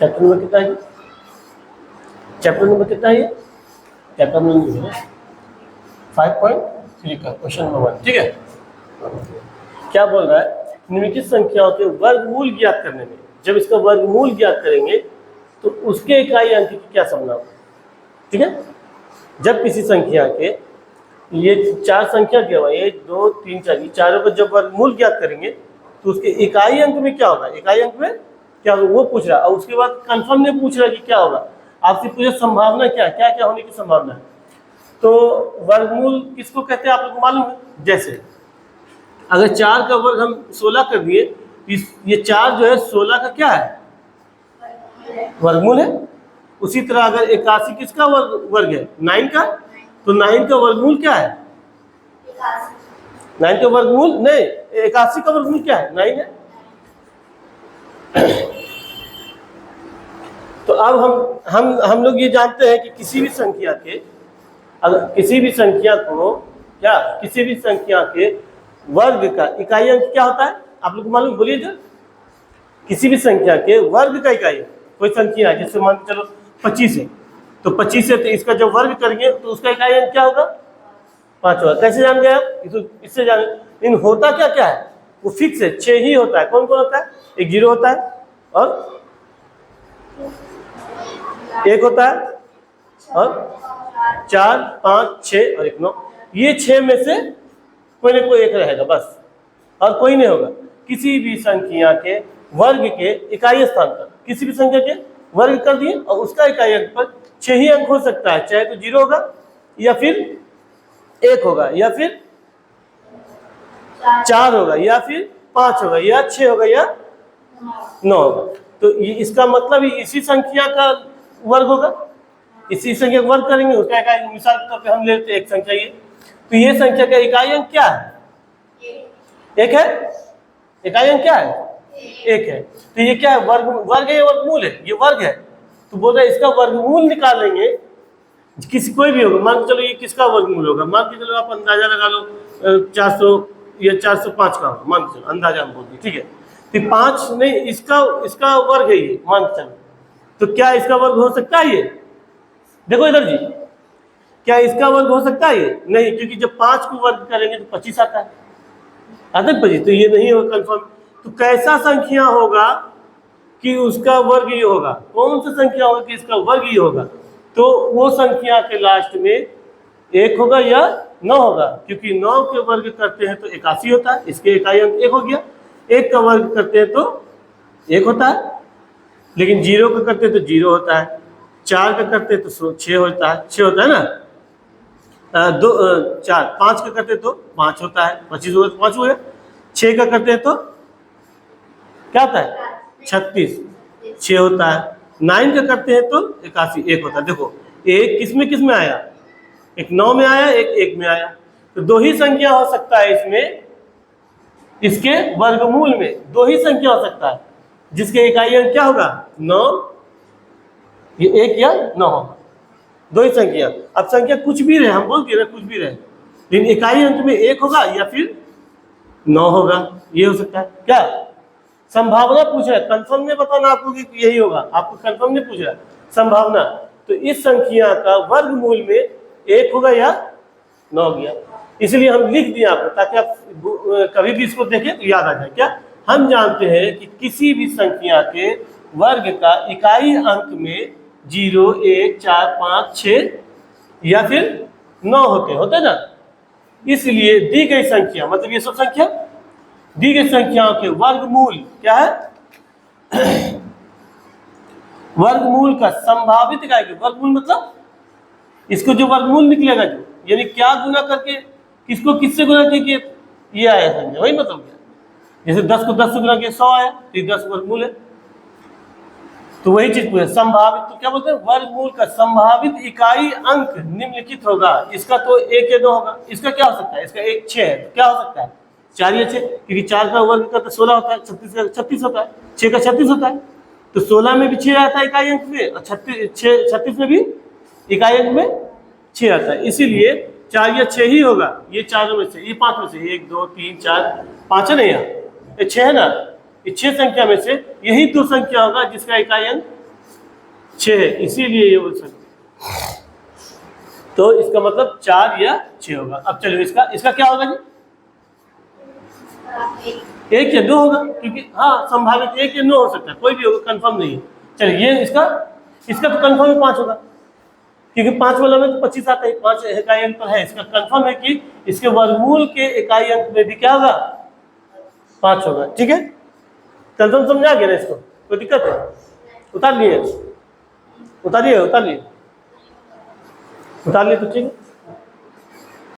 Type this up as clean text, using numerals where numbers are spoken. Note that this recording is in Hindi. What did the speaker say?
चैप्टर नंबर कितना है? चैप्टर नंबर कितना है ये? चैप्टर नंबर 5.3 का क्वेश्चन नंबर 1। ठीक है, क्या बोल रहा है? निम्नलिखित संख्याओं के वर्गमूल ज्ञात करने में, जब इसका वर्गमूल ज्ञात करेंगे तो उसके इकाई अंक की क्या संभावना होगी? ठीक है, जब किसी संख्या के, ये 4 संख्या क्या हुआ, 1 2 3 4, ये चारों का जब वर्गमूल ज्ञात करेंगे तो उसके इकाई अंक में क्या होगा? इकाई अंक में क्या होगा वो पूछ रहा है। और उसके बाद कंफर्म ने पूछ रहा है कि क्या होगा, आपसे पूछे संभावना क्या क्या क्या होने की संभावना है। तो वर्गमूल किसको कहते हैं आप लोग को मालूम है? जैसे अगर 4 का वर्ग हम 16 कर दिए, ये 4 जो है 16 का क्या है? वर्गमूल है। उसी तरह अगर 81 किसका वर्ग है? 9 का, तो 9 का वर्गमूल क्या है? 9 का वर्गमूल नहीं, 81 का वर्गमूल क्या है? 9 है। तो अब हम लोग ये जानते हैं कि किसी भी संख्या के, अगर किसी भी संख्या को क्या, किसी भी संख्या के वर्ग का इकाई अंक क्या होता है? आप लोग को मालूम? बोलिए जो, किसी भी संख्या के वर्ग का इकाई, कोई संख्या है जैसे मान के चलो 25 है, तो 25 है तो इसका जब वर्ग करेंगे तो उसका इकाई अंक क्या होगा? 5 होगा। कैसे जान गए आप? इससे जान। इन होता क्या क्या है? वो फिक्स है, 6 ही होता है। कौन कौन होता है? एक 0 होता है और 1 होता है और 4 5 6 और 1 9। ये 6 में से कोई ना कोई एक रहेगा बस, और कोई नहीं होगा। किसी भी संख्या के वर्ग के इकाई स्थान पर, किसी भी संख्या के वर्ग कर दिए और उसका इकाई अंक पर 6 ही अंक हो सकता है, चाहे तो 0 होगा या फिर 1 होगा या फिर 4 होगा या फिर 5 होगा या 6 होगा या 9 होगा। तो इसका मतलब इसी संख्या का वर्ग होगा, इसी संख्या का वर्ग करेंगे उसका इकाई। मिसाल के तौर पे हम लेते हैं एक संख्या ये, तो ये संख्या का इकाई अंक क्या है? 1 है। इकाई अंक क्या है? 1 है। तो ये क्या है? वर्ग है या वर्गमूल है? ये वर्ग है। तो बोल रहे इसका वर्गमूल निकालेंगे, किसी कोई भी होगा। मान के चलो ये किसका वर्गमूल होगा? मान के चलो आप अंदाजा लगा लो 400 या 405 का होगा, मान के चलो अंदाजा हम बोल दिए। ठीक है, तो 5 नहीं, इसका वर्ग है ये, मान के चलो। तो क्या इसका वर्ग हो सकता है ये? देखो इधर जी, क्या इसका वर्ग हो सकता है ये? नहीं, क्योंकि जब 5 को वर्ग करेंगे तो 25 आता है, आता है 25, तो ये नहीं होगा कंफर्म। तो कैसा संख्या होगा कि उसका वर्ग ये होगा? कौन सा संख्या होगा कि इसका वर्ग ये होगा? तो वो संख्या के लास्ट में 1 होगा या 9 होगा, क्योंकि 9 के वर्ग करते हैं तो 81 होता है, इसके इकाई अंक 1 हो गया। 1 का वर्ग करते हैं तो 1 होता है, लेकिन 0 का करते हैं तो 0 होता है, 4 का करते हैं तो 6 होता है, 6 होता है ना। 5 का करते हैं तो 5 होता है, 25 होगा तो 5 हो गया। 6 का करते हैं तो क्या होता है? 36, 6 होता है। 9 का करते हैं तो 81, 1 होता है। देखो एक किस में आया? एक 9 में आया, एक 1 में आया। तो 2 ही संख्या हो सकता है इसमें, इसके वर्गमूल में 2 ही संख्या हो सकता है जिसके इकाई अंक क्या होगा? 9, ये 1 या 9 होगा, 2 ही संख्या। अब संख्या कुछ भी रहे, हम बोल दिए ना कुछ भी रहे, लेकिन इकाई अंक में 1 होगा या फिर 9 होगा, ये हो सकता है। क्या संभावना पूछ रहा है? कंफर्म ने बताना आपको कि यही होगा, आपको कंफर्म ने पूछ रहा है संभावना। तो इस संख्या का वर्गमूल में 1 होगा या 9 गया, इसलिए हम लिख दिए आपको, ताकि आप कभी भी इसको देखें तो याद आ जाए। क्या हम जानते हैं कि किसी भी संख्या के वर्ग का इकाई अंक में 0 1 4 5 6 या फिर 9 होते ना। इसलिए दी गई संख्या, मतलब ये सब संख्या, दी गई संख्याओं के वर्गमूल क्या है? वर्गमूल का संभावित इकाई के वर्गमूल, मतलब इसको जो वर्गमूल निकलेगा, जो यानी क्या गुना करके किसको किससे गुना करके ये आया संख्या, वही मतलब क्या? जैसे 10 को 10 से गुना किया 100 आया, तो 10 वर्गमूल है। तो वही चीज पूछे संभावित, तो क्या बोलते हैं? वर्गमूल का संभावित इकाई अंक निम्नलिखित होगा। इसका तो 1 या 2 होगा, इसका क्या हो सकता है? इसका 1 6 है, तो क्या हो सकता है? 4 या 6, क्योंकि 4 का वर्ग का तो 16 होता है, 36 का 36 होता है, 6 का 36 होता है। तो 16 में भी 6 आता है इकाई अंक में, और 36 में भी इकाई अंक में 6 आता है। इसीलिए 4 या 6 ही होगा, ये चारों में से, ये 5 में से, 1 2 3 4 5 है ना, यहाँ 6 है ना, ये 6 संख्या में से यही 2 संख्या होगा जिसका इकाई अंक 6 है, इसीलिए ये बोल सकते। तो इसका मतलब 4 या 6 होगा। अब चलो इसका क्या होगा जी? 1 या 2 होगा, क्योंकि हाँ संभावित 1 या 9 हो सकता है, कोई भी होगा, कंफर्म नहीं है। चलिए ये इसका तो कंफर्म है 5 होगा, क्योंकि 5 वाला में तो 25 आता है, 5 इकाई अंक पर है। इसका कंफर्म है कि इसके वर्गमूल के इकाई अंक में भी क्या होगा? 5 होगा। ठीक है, कंफर्म समझा गया ना? इसको कोई दिक्कत है? उतार लिए तो ठीक है।